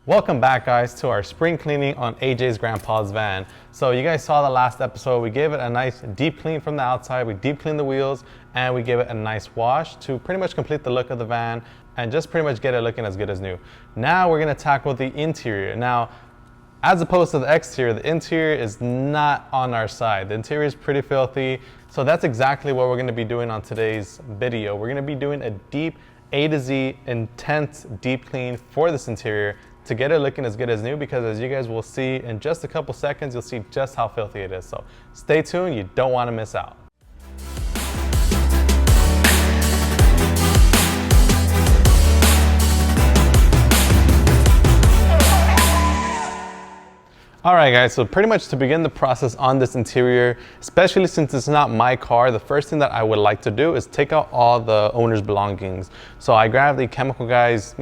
Welcome back, guys, to our spring cleaning on AJ's grandpa's van. So you guys saw the last episode. We gave it a nice deep clean from the outside. We deep cleaned the wheels and we gave it a nice wash to pretty much complete the look of the van and just pretty much get it looking as good as new. Now we're gonna tackle the interior. Now, as opposed to the exterior, the interior is not on our side. The interior is pretty filthy. So that's exactly what we're gonna be doing on today's video. We're gonna be doing a deep A to Z intense deep clean for this interior to get it looking as good as new, because as you guys will see in just a couple seconds, you'll see just how filthy it is. So stay tuned, you don't want to miss out. All right, guys, so pretty much to begin the process on this interior, especially since it's not my car, the first thing that I would like to do is take out all the owner's belongings. So I grabbed the chemicalguys,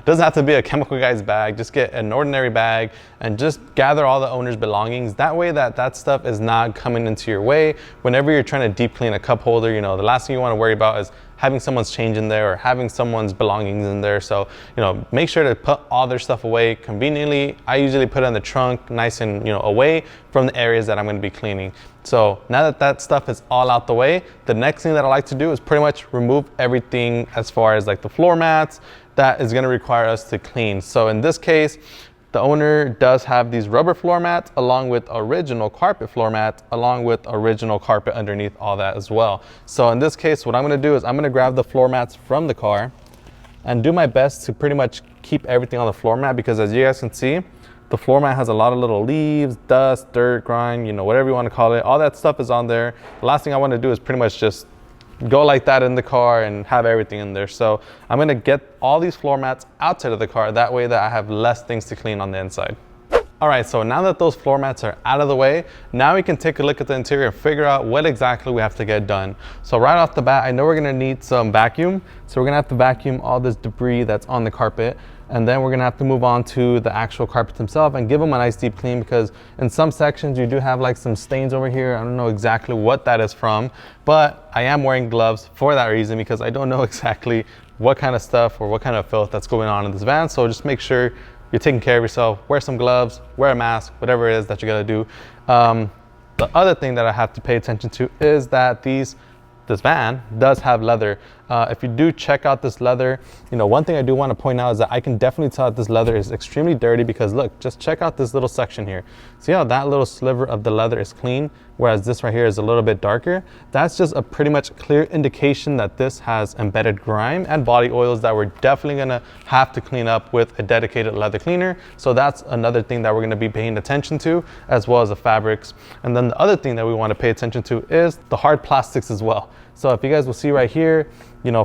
doesn't have to be a chemicalguys bag, just get an ordinary bag and just gather all the owner's belongings. That way that stuff is not coming into your way. Whenever you're trying to deep clean a cup holder, the last thing you want to worry about is having someone's change in there or having someone's belongings in there. So, make sure to put all their stuff away conveniently. I usually put it in the trunk, nice and, away from the areas that I'm going to be cleaning. So now that stuff is all out the way, the next thing that I like to do is pretty much remove everything as far as like the floor mats that is going to require us to clean. So in this case, the owner does have these rubber floor mats along with original carpet floor mats, along with original carpet underneath all that as well. So in this case, what I'm gonna do is I'm gonna grab the floor mats from the car and do my best to pretty much keep everything on the floor mat, because as you guys can see, the floor mat has a lot of little leaves, dust, dirt, grime, whatever you wanna call it. All that stuff is on there. The last thing I wanna do is pretty much just go like that in the car and have everything in there. So I'm gonna get all these floor mats outside of the car, that way that I have less things to clean on the inside. All right, so now that those floor mats are out of the way, now we can take a look at the interior and figure out what exactly we have to get done. So right off the bat, I know we're gonna need some vacuum. So we're gonna have to vacuum all this debris that's on the carpet. And then we're gonna have to move on to the actual carpets themselves and give them a nice deep clean, because in some sections you do have like some stains over here. I don't know exactly what that is from, but I am wearing gloves for that reason, because I don't know exactly what kind of stuff or what kind of filth that's going on in this van. So just make sure you're taking care of yourself. Wear some gloves, wear a mask, whatever it is that you gotta do. The other thing that I have to pay attention to is that this van does have leather. If you do check out this leather, one thing I do want to point out is that I can definitely tell that this leather is extremely dirty, because look, just check out this little section here. See how that little sliver of the leather is clean, whereas this right here is a little bit darker? That's just a pretty much clear indication that this has embedded grime and body oils that we're definitely gonna have to clean up with a dedicated leather cleaner. So that's another thing that we're gonna be paying attention to, as well as the fabrics. And then the other thing that we want to pay attention to is the hard plastics as well. So if you guys will see right here,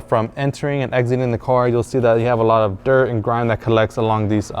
from entering and exiting the car, you'll see that you have a lot of dirt and grime that collects along these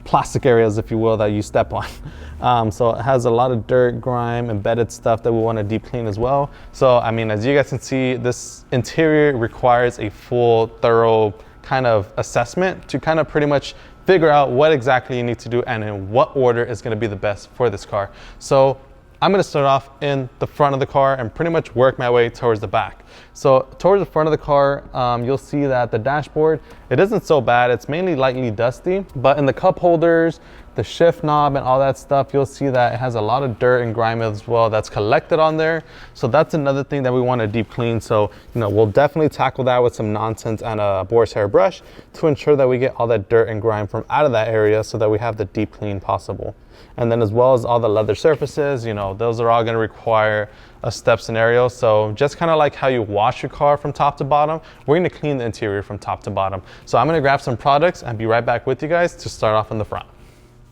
plastic areas, if you will, that you step on. So it has a lot of dirt, grime, embedded stuff that we want to deep clean as well. So, as you guys can see, this interior requires a full, thorough kind of assessment to kind of pretty much figure out what exactly you need to do and in what order is going to be the best for this car. So I'm going to start off in the front of the car and pretty much work my way towards the back. So towards the front of the car, you'll see that the dashboard, it isn't so bad. It's mainly lightly dusty, but in the cup holders, the shift knob and all that stuff, you'll see that it has a lot of dirt and grime as well that's collected on there. So that's another thing that we want to deep clean. So, we'll definitely tackle that with some nonsense and a horsehair brush to ensure that we get all that dirt and grime from out of that area so that we have the deep clean possible. And then as well as all the leather surfaces, those are all going to require a step scenario. So just kind of like how you wash your car from top to bottom, we're going to clean the interior from top to bottom. So I'm going to grab some products and be right back with you guys to start off in the front.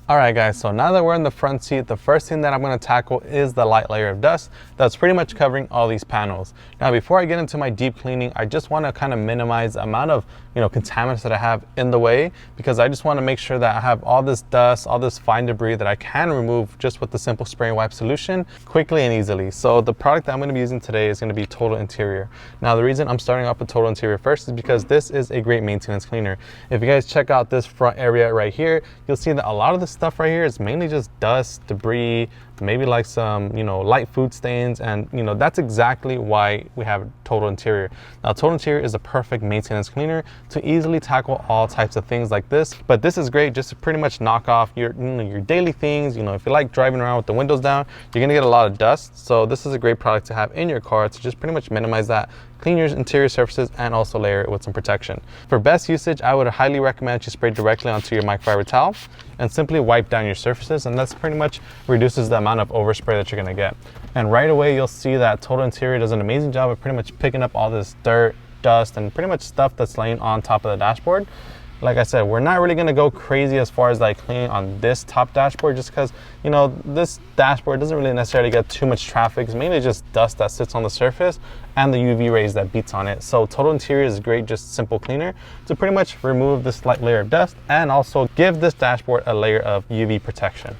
All right, guys, so now that we're in the front seat, the first thing that I'm going to tackle is the light layer of dust that's pretty much covering all these panels. Now, before I get into my deep cleaning, I just want to kind of minimize the amount of contaminants that I have in the way, because I just want to make sure that I have all this dust, all this fine debris that I can remove just with the simple spray and wipe solution quickly and easily. So the product that I'm going to be using today is going to be Total Interior. Now, the reason I'm starting off with Total Interior first is because this is a great maintenance cleaner. If you guys check out this front area right here, you'll see that a lot of the stuff right here is mainly just dust, debris, maybe like some, light food stains, and that's exactly why we have Total Interior. Now, Total Interior is a perfect maintenance cleaner to easily tackle all types of things like this, but this is great just to pretty much knock off your daily things. If you like driving around with the windows down, you're gonna get a lot of dust, so this is a great product to have in your car to just pretty much minimize that, clean your interior surfaces, and also layer it with some protection. For best usage, I would highly recommend you spray directly onto your microfiber towel and simply wipe down your surfaces, and that's pretty much reduces the amount of overspray that you're gonna get. And right away, you'll see that Total Interior does an amazing job of pretty much picking up all this dirt, dust, and pretty much stuff that's laying on top of the dashboard. Like I said, we're not really gonna go crazy as far as like cleaning on this top dashboard, just because this dashboard doesn't really necessarily get too much traffic. It's mainly just dust that sits on the surface and the UV rays that beats on it. So Total Interior is a great, just simple cleaner to pretty much remove this light layer of dust and also give this dashboard a layer of UV protection.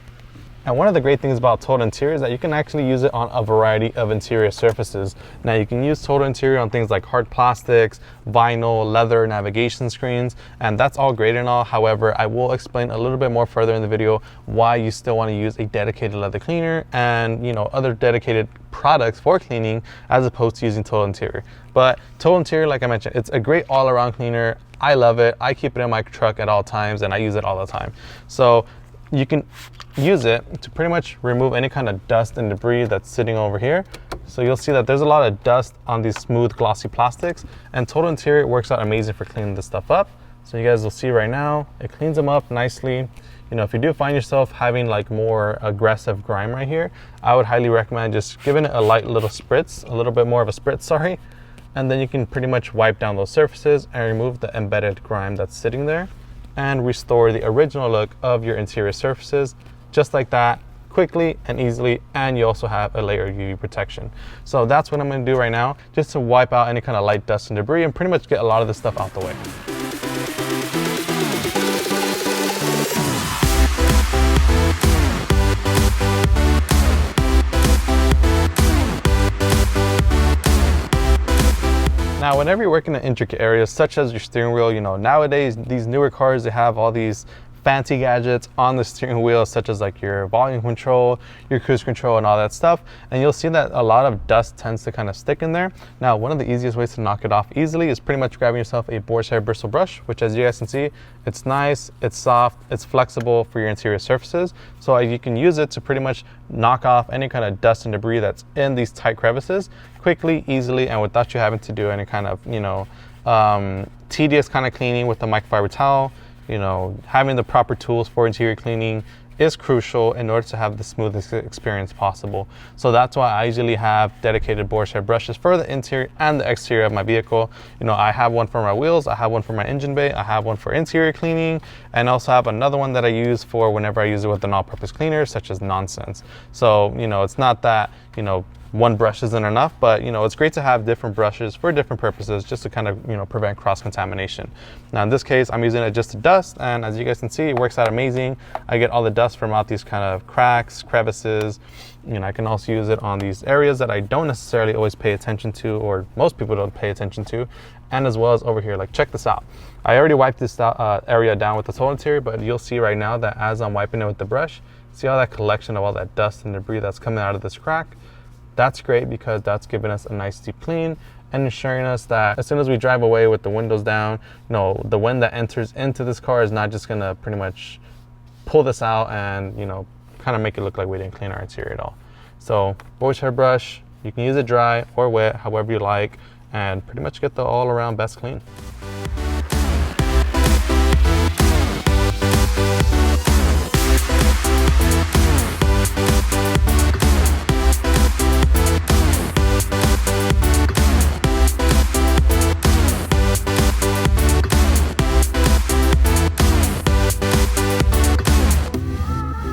And one of the great things about Total Interior is that you can actually use it on a variety of interior surfaces. Now, you can use Total Interior on things like hard plastics, vinyl, leather, navigation screens, and that's all great and all. However, I will explain a little bit more further in the video why you still want to use a dedicated leather cleaner and other dedicated products for cleaning as opposed to using Total Interior. But Total Interior, like I mentioned, it's a great all-around cleaner. I love it. I keep it in my truck at all times and I use it all the time. So you can use it to pretty much remove any kind of dust and debris that's sitting over here. So you'll see that there's a lot of dust on these smooth glossy plastics, and Total Interior works out amazing for cleaning this stuff up. So you guys will see right now, it cleans them up nicely. If you do find yourself having like more aggressive grime right here, I would highly recommend just giving it a light little spritz, a little bit more of a spritz, sorry. And then you can pretty much wipe down those surfaces and remove the embedded grime that's sitting there and restore the original look of your interior surfaces just like that, quickly and easily, and you also have a layer of UV protection. So that's what I'm going to do right now, just to wipe out any kind of light dust and debris and pretty much get a lot of this stuff out the way. Now, whenever you're working in intricate areas such as your steering wheel, nowadays these newer cars, they have all these fancy gadgets on the steering wheel, such as like your volume control, your cruise control, and all that stuff. And you'll see that a lot of dust tends to kind of stick in there. Now, one of the easiest ways to knock it off easily is pretty much grabbing yourself a Horsehair bristle brush, which, as you guys can see, it's nice, it's soft, it's flexible for your interior surfaces. So you can use it to pretty much knock off any kind of dust and debris that's in these tight crevices quickly, easily, and without you having to do any kind of, tedious kind of cleaning with the microfiber towel. Having the proper tools for interior cleaning is crucial in order to have the smoothest experience possible. So that's why I usually have dedicated Horsehair brushes for the interior and the exterior of my vehicle. I have one for my wheels, I have one for my engine bay, I have one for interior cleaning, and also have another one that I use for whenever I use it with an all-purpose cleaner, such as Nonsense. So, it's not that, one brush isn't enough, but it's great to have different brushes for different purposes just to kind of prevent cross-contamination. Now in this case, I'm using it just to dust, and as you guys can see, it works out amazing. I get all the dust from out these kind of cracks, crevices. I can also use it on these areas that I don't necessarily always pay attention to, or most people don't pay attention to, and as well as over here. Like, check this out. I already wiped this area down with the Total Interior, but you'll see right now that as I'm wiping it with the brush, see all that collection of all that dust and debris that's coming out of this crack? That's great because that's giving us a nice deep clean and ensuring us that as soon as we drive away with the windows down, the wind that enters into this car is not just gonna pretty much pull this out and, kind of make it look like we didn't clean our interior at all. So, Horsehair brush, you can use it dry or wet, however you like, and pretty much get the all around best clean.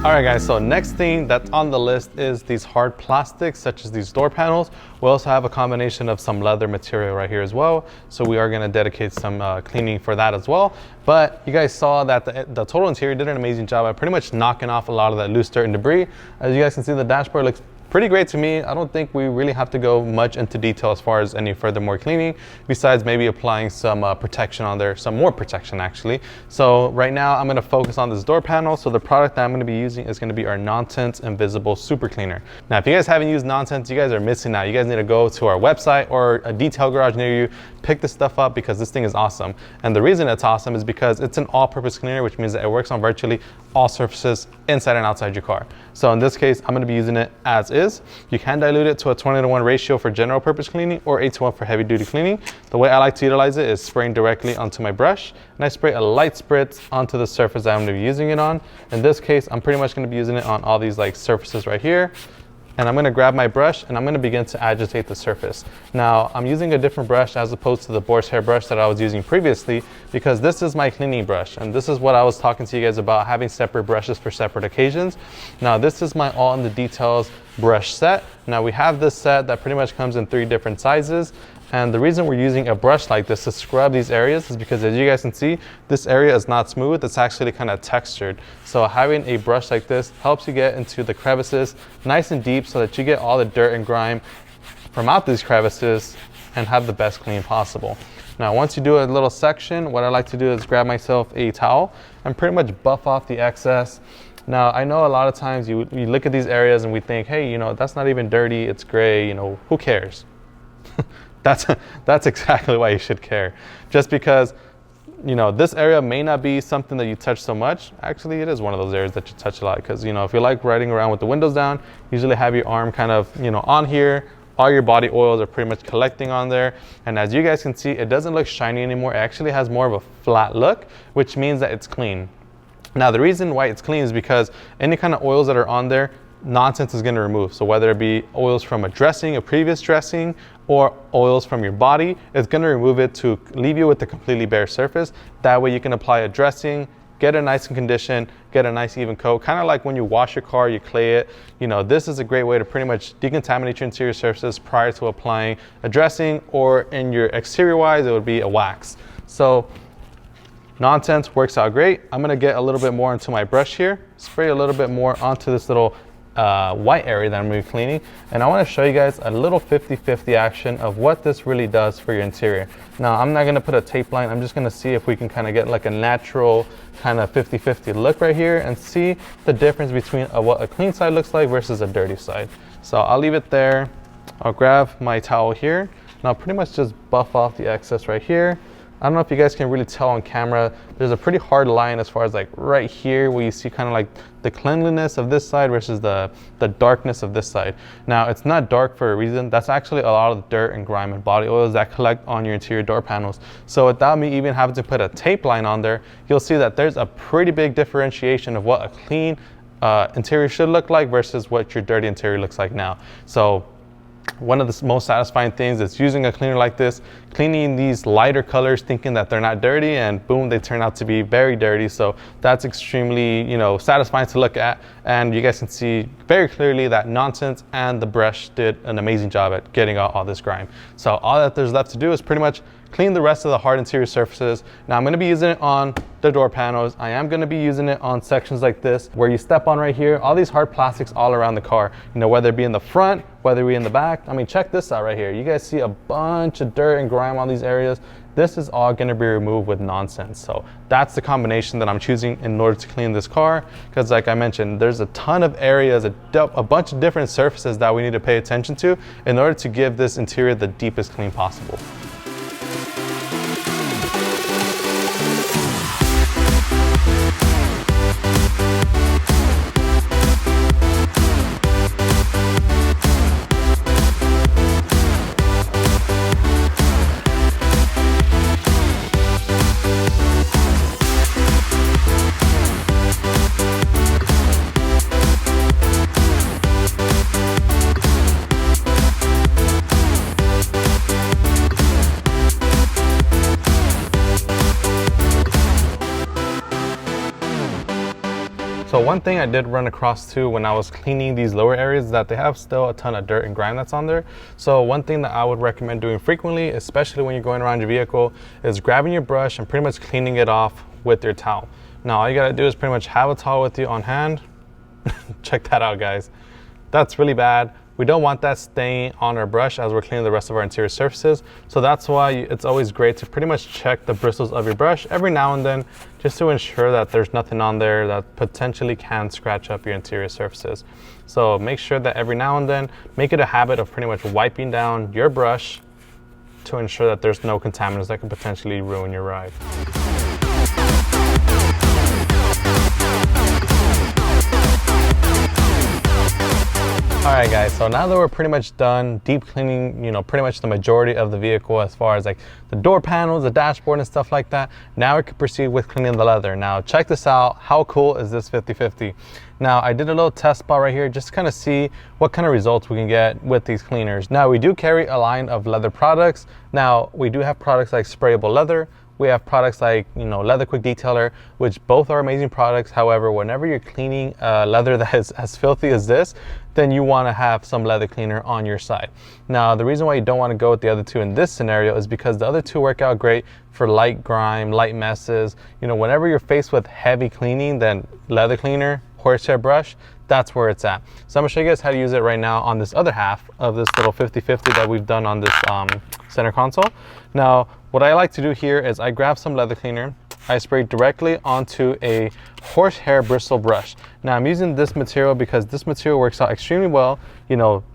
All right guys, so next thing that's on the list is these hard plastics, such as these door panels. We also have a combination of some leather material right here as well. So we are gonna dedicate some cleaning for that as well. But you guys saw that the Total Interior did an amazing job at pretty much knocking off a lot of that loose dirt and debris. As you guys can see, the dashboard looks pretty great to me. I don't think we really have to go much into detail as far as any further more cleaning, besides maybe applying some protection on there, some more protection actually. So right now I'm going to focus on this door panel. So the product that I'm going to be using is going to be our non-tint invisible super cleaner. Now if you guys haven't used non-tint, you guys are missing out. You guys need to go to our website or a detail garage near you, pick this stuff up, because this thing is awesome. And the reason it's awesome is because it's an all-purpose cleaner, which means that it works on virtually all surfaces inside and outside your car. So in this case, I'm going to be using it as is. You can dilute it to a 20:1 ratio for general purpose cleaning or 8:1 for heavy duty cleaning. The way I like to utilize it is spraying directly onto my brush, and I spray a light spritz onto the surface that I'm going to be using it on. In this case, I'm pretty much going to be using it on all these like surfaces right here. And I'm going to grab my brush and I'm going to begin to agitate the surface. Now I'm using a different brush as opposed to the Horsehair brush that I was using previously, because this is my cleaning brush, and this is what I was talking to you guys about, having separate brushes for separate occasions. Now this is my all in the details brush set. Now we have this set that pretty much comes in 3 different sizes. And the reason we're using a brush like this to scrub these areas is because, as you guys can see, this area is not smooth, it's actually kind of textured. So having a brush like this helps you get into the crevices nice and deep so that you get all the dirt and grime from out these crevices and have the best clean possible. Now once you do a little section, what I like to do is grab myself a towel and pretty much buff off the excess. Now I know a lot of times you look at these areas and we think, hey, you know, that's not even dirty, it's gray, you know, who cares? That's exactly why you should care. Just because, you know, this area may not be something that you touch so much. Actually, it is one of those areas that you touch a lot, because, you know, if you like riding around with the windows down, usually have your arm kind of, you know, on here. All your body oils are pretty much collecting on there. And as you guys can see, it doesn't look shiny anymore. It actually has more of a flat look, which means that it's clean. Now, the reason why it's clean is because any kind of oils that are on there, non-tint is going to remove. So whether it be oils from a dressing, a previous dressing, or oils from your body, it's going to remove it to leave you with a completely bare surface. That way you can apply a dressing, get a nice condition, get a nice even coat, kind of like when you wash your car, you clay it. You know, this is a great way to pretty much decontaminate your interior surfaces prior to applying a dressing, or in your exterior wise, it would be a wax. So non-tint works out great. I'm going to get a little bit more into my brush here, spray a little bit more onto this little white area that I'm going to be cleaning, and I want to show you guys a little 50-50 action of what this really does for your interior. Now I'm not going to put a tape line, I'm just going to see if we can kind of get like a natural kind of 50-50 look right here and see the difference between what a clean side looks like versus a dirty side. So I'll leave it there. I'll grab my towel here and I'll pretty much just buff off the excess right here. I don't know if you guys can really tell on camera, there's a pretty hard line as far as like right here where you see kind of like the cleanliness of this side versus the darkness of this side. Now it's not dark for a reason. That's actually a lot of the dirt and grime and body oils that collect on your interior door panels. So without me even having to put a tape line on there, you'll see that there's a pretty big differentiation of what a clean interior should look like versus what your dirty interior looks like now. So one of the most satisfying things is using a cleaner like this, cleaning these lighter colors thinking that they're not dirty, and boom, they turn out to be very dirty. So that's extremely, you know, satisfying to look at, and you guys can see very clearly that non-tint and the brush did an amazing job at getting out all this grime. So all that there's left to do is pretty much clean the rest of the hard interior surfaces. Now I'm going to be using it on the door panels. I am going to be using it on sections like this where you step on right here, all these hard plastics all around the car, you know, whether it be in the front, whether it be in the back. I mean, check this out right here. You guys see a bunch of dirt and grime on these areas. This is all going to be removed with non-tint. So that's the combination that I'm choosing in order to clean this car, because like I mentioned, there's a ton of areas, a bunch of different surfaces that we need to pay attention to in order to give this interior the deepest clean possible. So one thing I did run across too when I was cleaning these lower areas is that they have still a ton of dirt and grime that's on there. So one thing that I would recommend doing frequently, especially when you're going around your vehicle, is grabbing your brush and pretty much cleaning it off with your towel. Now all you gotta do is pretty much have a towel with you on hand. Check that out, guys. That's really bad, we don't want that staying on our brush as we're cleaning the rest of our interior surfaces. So that's why it's always great to pretty much check the bristles of your brush every now and then, just to ensure that there's nothing on there that potentially can scratch up your interior surfaces. So make sure that every now and then, make it a habit of pretty much wiping down your brush to ensure that there's no contaminants that can potentially ruin your ride. Alright guys, so now that we're pretty much done deep cleaning, pretty much the majority of the vehicle as far as like the door panels, the dashboard and stuff like that, now we can proceed with cleaning the leather. Now check this out, how cool is this 50/50? Now I did a little test spot right here just to kind of see what kind of results we can get with these cleaners. Now we do carry a line of leather products. Now we do have products like sprayable leather. We have products like, Leather Quick Detailer, which both are amazing products. However, whenever you're cleaning leather that is as filthy as this, then you want to have some leather cleaner on your side. Now, the reason why you don't want to go with the other two in this scenario is because the other two work out great for light grime, light messes. Whenever you're faced with heavy cleaning, then leather cleaner, Horsehair Brush, that's where it's at. So I'm gonna show you guys how to use it right now on this other half of this little 50/50 that we've done on this center console. Now, what I like to do here is I grab some leather cleaner, I spray directly onto a horsehair bristle brush. Now I'm using this material because this material works out extremely well.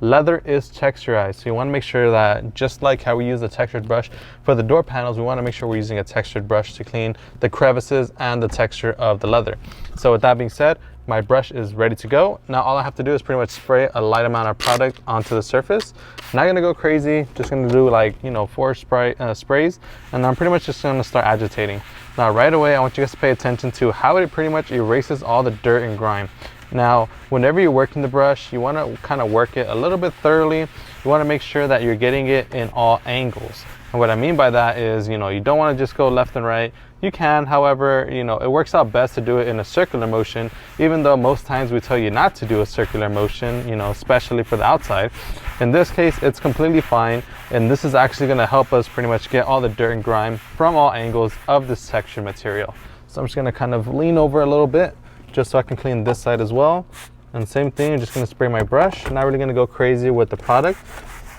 Leather is texturized, so you want to make sure that just like how we use a textured brush for the door panels, we want to make sure we're using a textured brush to clean the crevices and the texture of the leather. So with that being said, my brush is ready to go. Now all I have to do is pretty much spray a light amount of product onto the surface. Not gonna go crazy, just gonna do like 4 sprays, and I'm pretty much just gonna start agitating. Now right away, I want you guys to pay attention to how it pretty much erases all the dirt and grime. Now, whenever you're working the brush, you wanna kind of work it a little bit thoroughly. You wanna make sure that you're getting it in all angles. And what I mean by that is, you don't wanna just go left and right. You can, however, it works out best to do it in a circular motion, even though most times we tell you not to do a circular motion, especially for the outside. In this case, it's completely fine, and this is actually gonna help us pretty much get all the dirt and grime from all angles of this texture material. So I'm just gonna kind of lean over a little bit, just so I can clean this side as well. And same thing, I'm just gonna spray my brush. Not really gonna go crazy with the product.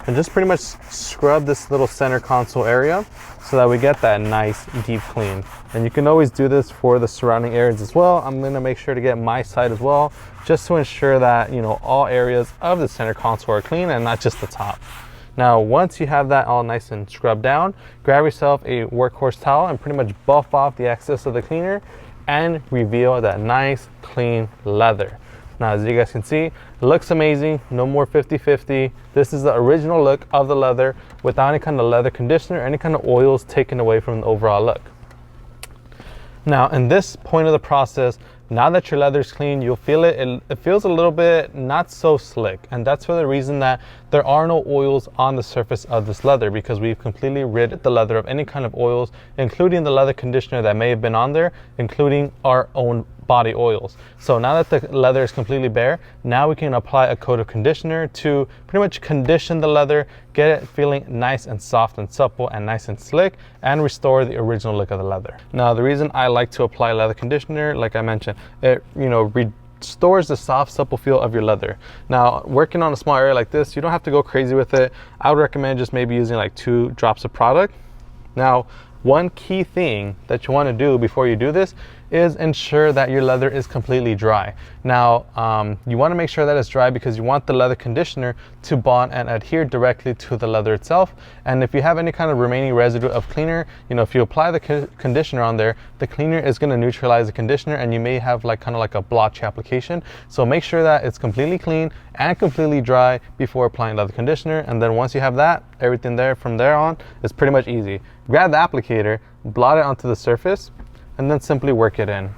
And just pretty much scrub this little center console area so that we get that nice deep clean. And you can always do this for the surrounding areas as well. I'm gonna make sure to get my side as well, just to ensure that all areas of the center console are clean and not just the top. Now, once you have that all nice and scrubbed down, grab yourself a workhorse towel and pretty much buff off the excess of the cleaner and reveal that nice clean leather. Now, as you guys can see, it looks amazing. No more 50/50. This is the original look of the leather without any kind of leather conditioner, any kind of oils taken away from the overall look. Now, in this point of the process, now that your leather is clean, you'll feel it feels a little bit not so slick. And that's for the reason that there are no oils on the surface of this leather, because we've completely rid the leather of any kind of oils, including the leather conditioner that may have been on there, including our own body oils. So now that the leather is completely bare, now we can apply a coat of conditioner to pretty much condition the leather, get it feeling nice and soft and supple and nice and slick, and restore the original look of the leather. Now, the reason I like to apply leather conditioner, like I mentioned, it restores the soft, supple feel of your leather. Now, working on a small area like this, you don't have to go crazy with it. I would recommend just maybe using like 2 drops of product. Now, one key thing that you want to do before you do this is ensure that your leather is completely dry. Now, you want to make sure that it's dry because you want the leather conditioner to bond and adhere directly to the leather itself. And if you have any kind of remaining residue of cleaner, if you apply the conditioner on there, the cleaner is going to neutralize the conditioner and you may have like kind of like a blotchy application. So make sure that it's completely clean and completely dry before applying leather conditioner. And then once you have that, everything there from there on is pretty much easy. Grab the applicator, blot it onto the surface, and then simply work it in.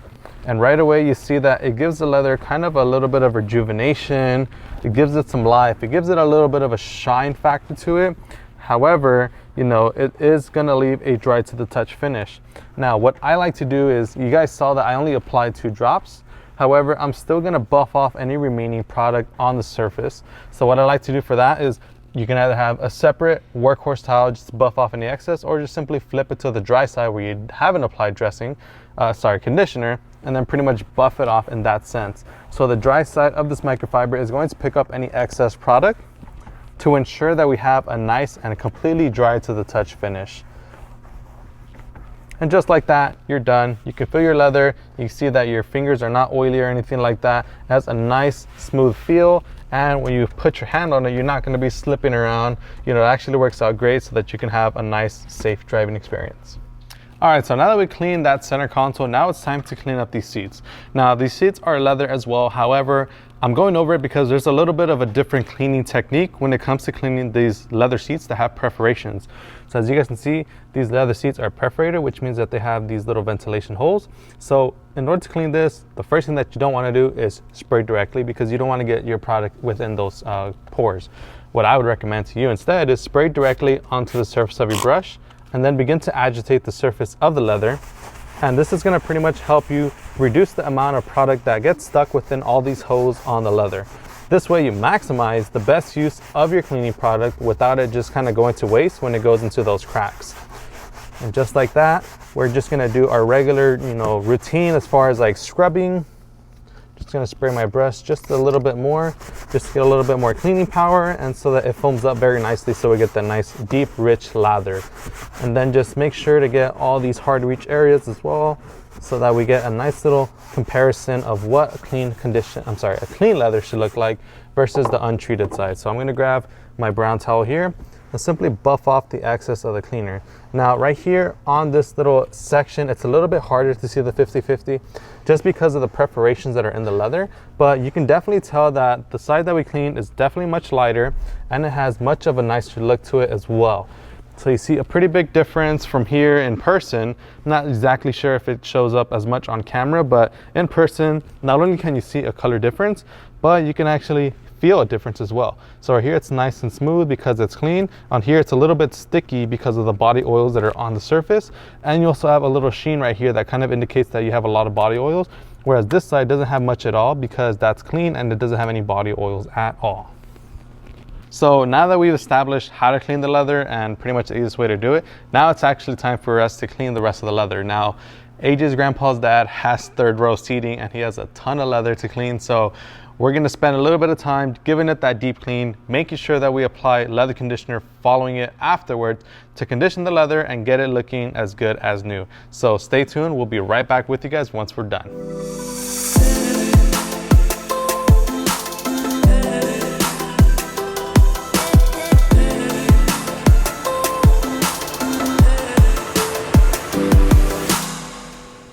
And right away you see that it gives the leather kind of a little bit of rejuvenation. It gives it some life. It gives it a little bit of a shine factor to it. However, it is gonna leave a dry to the touch finish. Now, what I like to do is, you guys saw that I only applied 2 drops. However, I'm still gonna buff off any remaining product on the surface. So what I like to do for that is, you can either have a separate workhorse towel just to buff off any excess, or just simply flip it to the dry side where you haven't applied conditioner, and then pretty much buff it off in that sense. So the dry side of this microfiber is going to pick up any excess product, to ensure that we have a nice and completely dry to the touch finish. And just like that, you're done. You can feel your leather. You see that your fingers are not oily or anything like that. It has a nice smooth feel. And when you put your hand on it, you're not going to be slipping around. You know, it actually works out great so that you can have a nice, safe driving experience. All right, so now that we cleaned that center console, now it's time to clean up these seats. Now, these seats are leather as well. However, I'm going over it because there's a little bit of a different cleaning technique when it comes to cleaning these leather seats that have perforations. So as you guys can see, these leather seats are perforated, which means that they have these little ventilation holes. So in order to clean this, the first thing that you don't want to do is spray directly, because you don't want to get your product within those pores. What I would recommend to you instead is spray directly onto the surface of your brush, and then begin to agitate the surface of the leather. And this is going to pretty much help you reduce the amount of product that gets stuck within all these holes on the leather. This way you maximize the best use of your cleaning product without it just kind of going to waste when it goes into those cracks. And just like that, we're just going to do our regular, routine as far as like scrubbing. Just going to spray my brush just a little bit more, just to get a little bit more cleaning power, and so that it foams up very nicely, so we get the nice deep rich lather. And then just make sure to get all these hard to reach areas as well, so that we get a nice little comparison of what a clean leather should look like versus the untreated side. So I'm going to grab my brown towel here and simply buff off the excess of the cleaner. Now right here on this little section, it's a little bit harder to see the 50-50 just because of the perforations that are in the leather, but you can definitely tell that the side that we cleaned is definitely much lighter, and it has much of a nicer look to it as well. So you see a pretty big difference from here in person. I'm not exactly sure if it shows up as much on camera, but in person, not only can you see a color difference, but you can actually feel a difference as well. So right here it's nice and smooth because it's clean. On here it's a little bit sticky because of the body oils that are on the surface, and you also have a little sheen right here that kind of indicates that you have a lot of body oils, whereas this side doesn't have much at all because that's clean and it doesn't have any body oils at all. So now that we've established how to clean the leather and pretty much the easiest way to do it, now it's actually time for us to clean the rest of the leather. Now, AJ's grandpa's dad has third row seating and he has a ton of leather to clean, so we're going to spend a little bit of time giving it that deep clean, making sure that we apply leather conditioner following it afterwards to condition the leather and get it looking as good as new. So stay tuned, we'll be right back with you guys once we're done.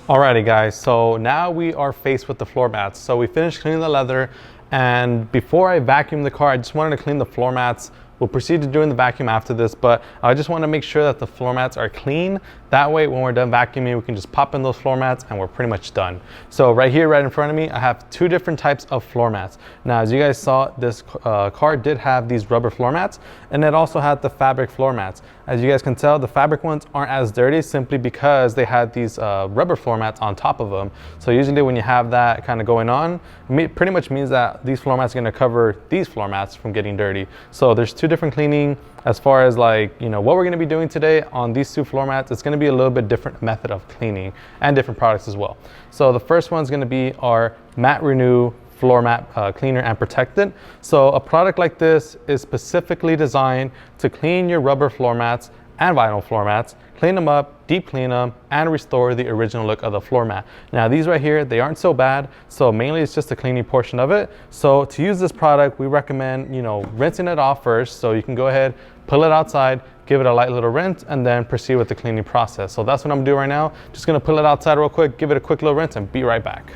Alrighty guys, so now we are faced with the floor mats. So we finished cleaning the leather, and before I vacuum the car, I just wanted to clean the floor mats. We'll proceed to doing the vacuum after this, but I just want to make sure that the floor mats are clean. That way, when we're done vacuuming, we can just pop in those floor mats and we're pretty much done. So right here, right in front of me, I have two different types of floor mats. Now, as you guys saw, this car did have these rubber floor mats, and it also had the fabric floor mats. As you guys can tell, the fabric ones aren't as dirty simply because they had these rubber floor mats on top of them. So usually when you have that kind of going on, it pretty much means that these floor mats are going to cover these floor mats from getting dirty. So there's two different cleaning as far as like, what we're going to be doing today on these two floor mats. It's going to be a little bit different method of cleaning and different products as well. So the first one's going to be our Matte Renew floor mat cleaner and protectant. So a product like this is specifically designed to clean your rubber floor mats and vinyl floor mats, clean them up, deep clean them, and restore the original look of the floor mat. Now these right here, they aren't so bad, so mainly it's just the cleaning portion of it. So to use this product, we recommend, rinsing it off first. So you can go ahead, pull it outside, give it a light little rinse, and then proceed with the cleaning process. So that's what I'm doing right now. Just gonna pull it outside real quick, give it a quick little rinse, and be right back.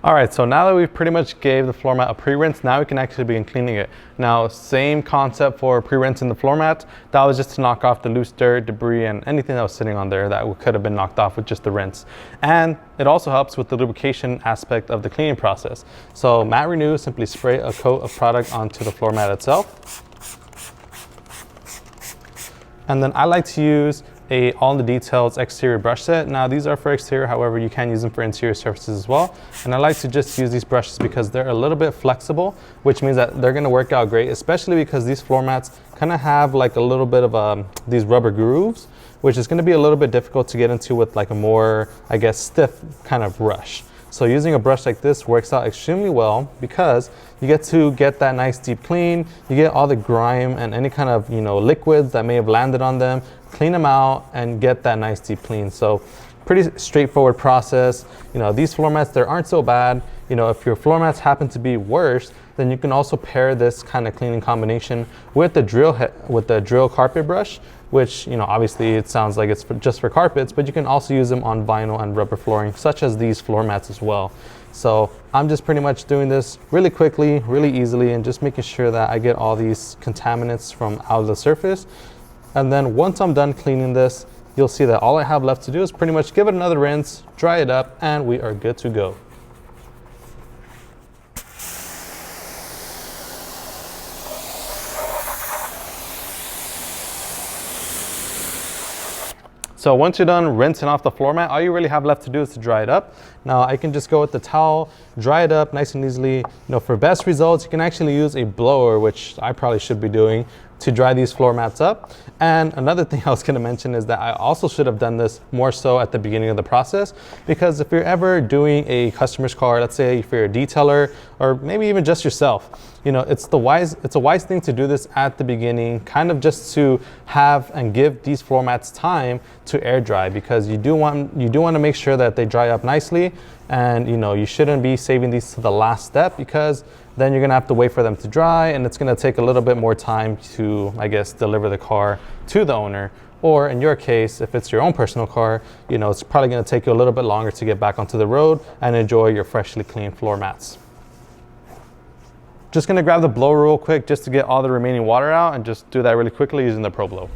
All right, so now that we've pretty much gave the floor mat a pre-rinse, now we can actually begin cleaning it. Now, same concept for pre-rinsing the floor mat. That was just to knock off the loose dirt, debris, and anything that was sitting on there that could have been knocked off with just the rinse. And it also helps with the lubrication aspect of the cleaning process. So Matte Renew, simply spray a coat of product onto the floor mat itself. And then I like to use a All in the Details exterior brush set. Now these are for exterior, however you can use them for interior surfaces as well. And I like to just use these brushes because they're a little bit flexible, which means that they're gonna work out great, especially because these floor mats kind of have like a little bit of these rubber grooves, which is gonna be a little bit difficult to get into with like a more, I guess, stiff kind of brush. So using a brush like this works out extremely well because you get to get that nice deep clean, you get all the grime and any kind of, you know, liquids that may have landed on them, clean them out and get that nice deep clean. So pretty straightforward process. You know, these floor mats, they aren't so bad. You know, if your floor mats happen to be worse, then you can also pair this kind of cleaning combination with the drill carpet brush, which, you know, obviously it sounds like it's just for carpets, but you can also use them on vinyl and rubber flooring, such as these floor mats as well. So I'm just pretty much doing this really quickly, really easily, and just making sure that I get all these contaminants from out of the surface. And then once I'm done cleaning this, you'll see that all I have left to do is pretty much give it another rinse, dry it up, and we are good to go. So once you're done rinsing off the floor mat, all you really have left to do is to dry it up. Now I can just go with the towel, dry it up nice and easily. You know, for best results, you can actually use a blower, which I probably should be doing, to dry these floor mats up. And another thing I was gonna mention is that I also should have done this more so at the beginning of the process, because if you're ever doing a customer's car, let's say if you're a detailer or maybe even just yourself, you know, it's a wise thing to do this at the beginning, kind of just to have and give these floor mats time to air dry, because you do want to make sure that they dry up nicely. And you know, you shouldn't be saving these to the last step, because then you're gonna have to wait for them to dry, and it's gonna take a little bit more time to, I guess, deliver the car to the owner. Or in your case, if it's your own personal car, you know, it's probably gonna take you a little bit longer to get back onto the road and enjoy your freshly cleaned floor mats. Just gonna grab the blower real quick just to get all the remaining water out, and just do that really quickly using the Pro Blow.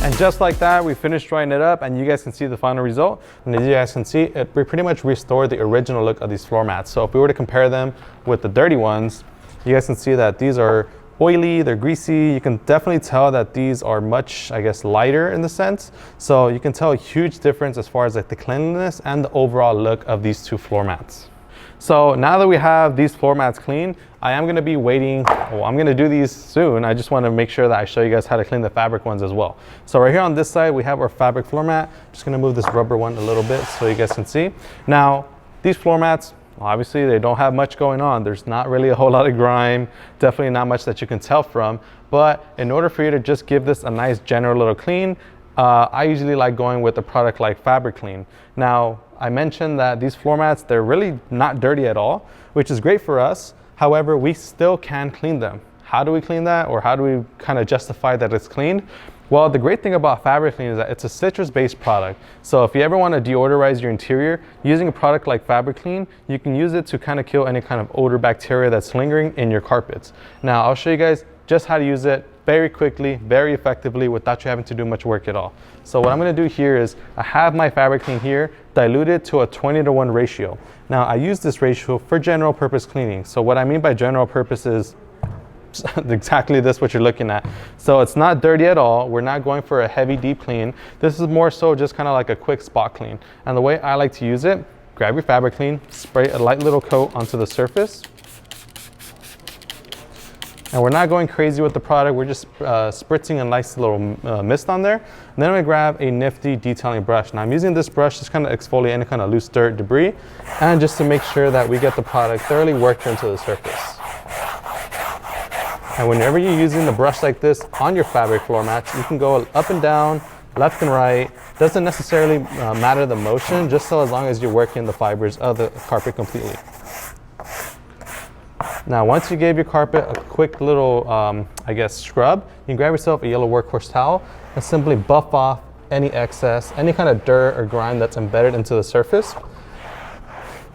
And just like that, we finished drying it up, and you guys can see the final result. And as you guys can see, it pretty much restored the original look of these floor mats. So if we were to compare them with the dirty ones, you guys can see that these are oily, they're greasy. You can definitely tell that these are much, I guess, lighter in the sense. So you can tell a huge difference as far as like the cleanliness and the overall look of these two floor mats. So now that we have these floor mats clean, I am gonna be waiting, well, I'm gonna do these soon. I just wanna make sure that I show you guys how to clean the fabric ones as well. So right here on this side, we have our fabric floor mat. Just gonna move this rubber one a little bit so you guys can see. Now, these floor mats, obviously they don't have much going on. There's not really a whole lot of grime, definitely not much that you can tell from. But in order for you to just give this a nice general little clean, I usually like going with a product like Fabric Clean. Now, I mentioned that these floor mats, they're really not dirty at all, which is great for us. However, we still can clean them. How do we clean that, or how do we kind of justify that it's cleaned? Well, the great thing about Fabric Clean is that it's a citrus-based product. So if you ever want to deodorize your interior, using a product like Fabric Clean, you can use it to kind of kill any kind of odor bacteria that's lingering in your carpets. Now, I'll show you guys just how to use it very quickly, very effectively, without you having to do much work at all. So what I'm gonna do here is, I have my Fabric Clean here diluted to a 20:1 ratio. Now, I use this ratio for general purpose cleaning. So what I mean by general purpose is exactly this, what you're looking at. So it's not dirty at all. We're not going for a heavy deep clean. This is more so just kind of like a quick spot clean. And the way I like to use it, grab your Fabric Clean, spray a light little coat onto the surface. And we're not going crazy with the product. We're just spritzing a nice little mist on there. And then I'm gonna grab a nifty detailing brush. Now I'm using this brush just kind of exfoliate any kind of loose dirt, debris, and just to make sure that we get the product thoroughly worked into the surface. And whenever you're using the brush like this on your fabric floor mats, you can go up and down, left and right. Doesn't necessarily matter the motion, just so as long as you're working the fibers of the carpet completely. Now, once you gave your carpet a quick little, I guess, scrub, you can grab yourself a yellow workhorse towel and simply buff off any excess, any kind of dirt or grime that's embedded into the surface.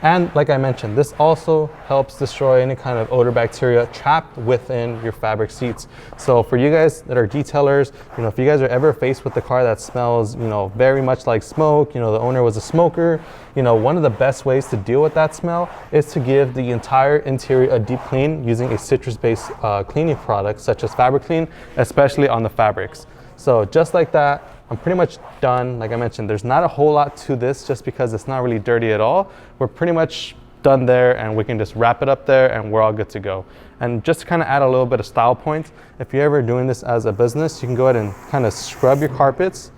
And like I mentioned, this also helps destroy any kind of odor bacteria trapped within your fabric seats. So for you guys that are detailers, if you guys are ever faced with a car that smells, very much like smoke, the owner was a smoker, one of the best ways to deal with that smell is to give the entire interior a deep clean using a citrus-based cleaning product such as Fabric Clean, especially on the fabrics. So just like that, I'm pretty much done. Like I mentioned, there's not a whole lot to this just because it's not really dirty at all. We're pretty much done there, and we can just wrap it up there and we're all good to go. And just to kind of add a little bit of style points, if you're ever doing this as a business, you can go ahead and kind of scrub your carpets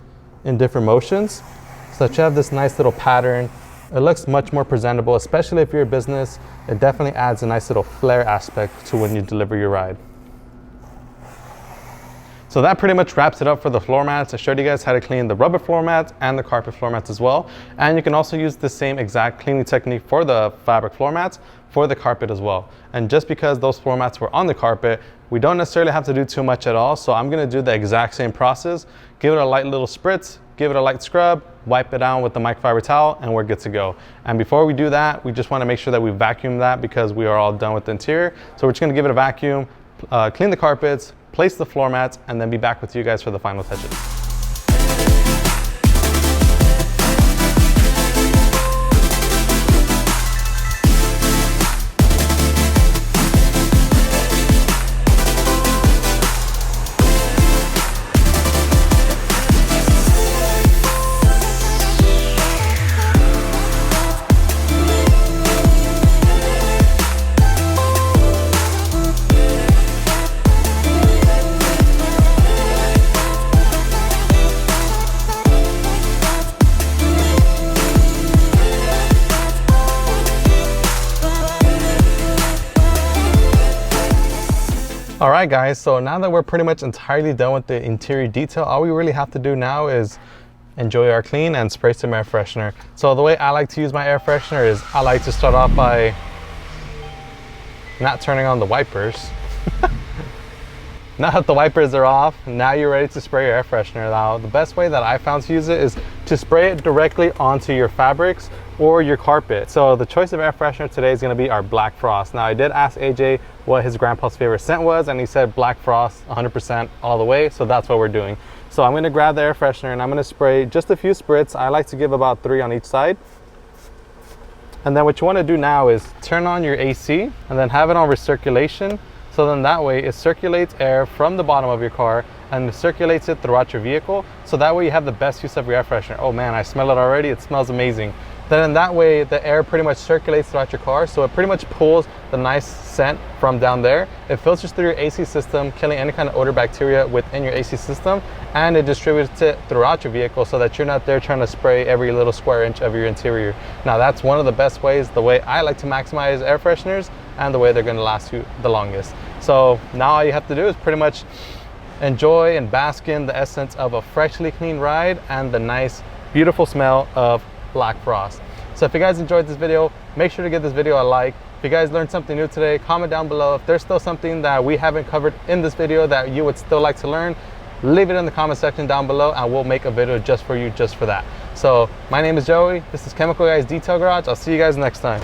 in different motions so that you have this nice little pattern. It looks much more presentable, especially if you're a business. It definitely adds a nice little flair aspect to when you deliver your ride. So that pretty much wraps it up for the floor mats. I showed you guys how to clean the rubber floor mats and the carpet floor mats as well. And you can also use the same exact cleaning technique for the fabric floor mats for the carpet as well. And just because those floor mats were on the carpet, we don't necessarily have to do too much at all. So I'm gonna do the exact same process, give it a light little spritz, give it a light scrub, wipe it down with the microfiber towel, and we're good to go. And before we do that, we just wanna make sure that we vacuum that because we are all done with the interior. So we're just gonna give it a vacuum, clean the carpets, place the floor mats, and then be back with you guys for the final touches. All right guys, so now that we're pretty much entirely done with the interior detail, all we really have to do now is enjoy our clean and spray some air freshener. So the way I like to use my air freshener is I like to start off by not turning on the wipers. Now that the wipers are off, now you're ready to spray your air freshener. Now, the best way that I found to use it is to spray it directly onto your fabrics or your carpet. So the choice of air freshener today is gonna be our Black Frost. Now, I did ask AJ what his grandpa's favorite scent was, and he said Black Frost 100% all the way, so that's what we're doing. So I'm gonna grab the air freshener and I'm gonna spray just a few spritz. I like to give about 3 on each side. And then what you wanna do now is turn on your AC and then have it on recirculation. So then that way it circulates air from the bottom of your car and it circulates it throughout your vehicle. So that way you have the best use of your air freshener. Oh man, I smell it already. It smells amazing. Then in that way, the air pretty much circulates throughout your car. So it pretty much pulls the nice scent from down there. It filters through your AC system, killing any kind of odor bacteria within your AC system. And it distributes it throughout your vehicle so that you're not there trying to spray every little square inch of your interior. Now that's one of the best ways, the way I like to maximize air fresheners and the way they're gonna last you the longest. So now all you have to do is pretty much enjoy and bask in the essence of a freshly clean ride and the nice, beautiful smell of Black Frost. So if you guys enjoyed this video, make sure to give this video a like. If you guys learned something new today, comment down below. If there's still something that we haven't covered in this video that you would still like to learn, leave it in the comment section down below and we'll make a video just for you, just for that. So my name is Joey. This is Chemical Guys Detail Garage. I'll see you guys next time.